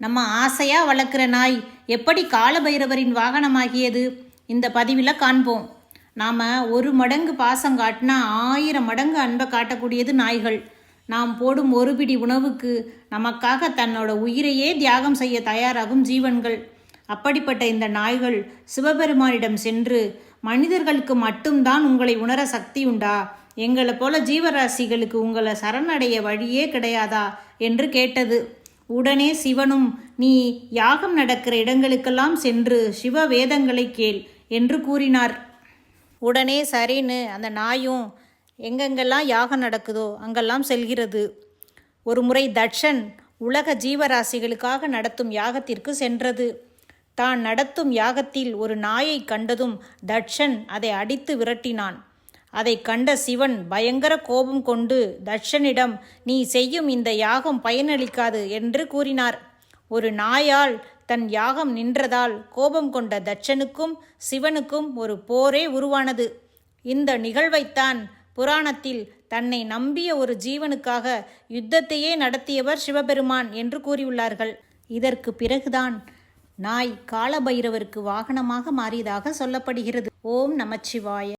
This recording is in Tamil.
நம்ம ஆசையாக வளர்க்குற நாய் எப்படி காலபைரவரின் வாகனமாகியது? இந்த பதிவில் காண்போம். நாம் ஒரு மடங்கு பாசம் காட்டினா 1000 மடங்கு அன்பை காட்டக்கூடியது நாய்கள். நாம் போடும் ஒரு பிடி உணவுக்கு நமக்காக தன்னோட உயிரையே தியாகம் செய்ய தயாராகும் ஜீவன்கள். அப்படிப்பட்ட இந்த நாய்கள் சிவபெருமானிடம் சென்று, மனிதர்களுக்கு மட்டும்தான் உங்களை உணர சக்தி உண்டா? எங்களை போல ஜீவராசிகளுக்கு உங்களை சரணடைய வழியே கிடையாதா என்று கேட்டது. உடனே சிவனும், நீ யாகம் நடக்கிற இடங்களுக்கெல்லாம் சென்று சிவ வேதங்களை கேள் என்று கூறினார். உடனே சரின்னு அந்த நாயும் எங்கெங்கெல்லாம் யாகம் நடக்குதோ அங்கெல்லாம் செல்கிறது. ஒரு முறை தட்சன் உலக ஜீவராசிகளுக்காக நடத்தும் யாகத்திற்கு சென்றது. தான் நடத்தும் யாகத்தில் ஒரு நாயை கண்டதும் தட்சன் அதை அடித்து விரட்டினான். அதை கண்ட சிவன் பயங்கர கோபம் கொண்டு தட்சனிடம், நீ செய்யும் இந்த யாகம் பயனளிக்காது என்று கூறினார். ஒரு நாயால் தன் யாகம் நின்றதால் கோபம் கொண்ட தட்சனுக்கும் சிவனுக்கும் ஒரு போரே உருவானது. இந்த நிகழ்வைத்தான் புராணத்தில் தன்னை நம்பிய ஒரு ஜீவனுக்காக யுத்தத்தையே நடத்தியவர் சிவபெருமான் என்று கூறியுள்ளார்கள். இதற்கு பிறகுதான் நாய் காலபைரவருக்கு வாகனமாக மாறியதாக சொல்லப்படுகிறது. ஓம் நமச்சிவாய.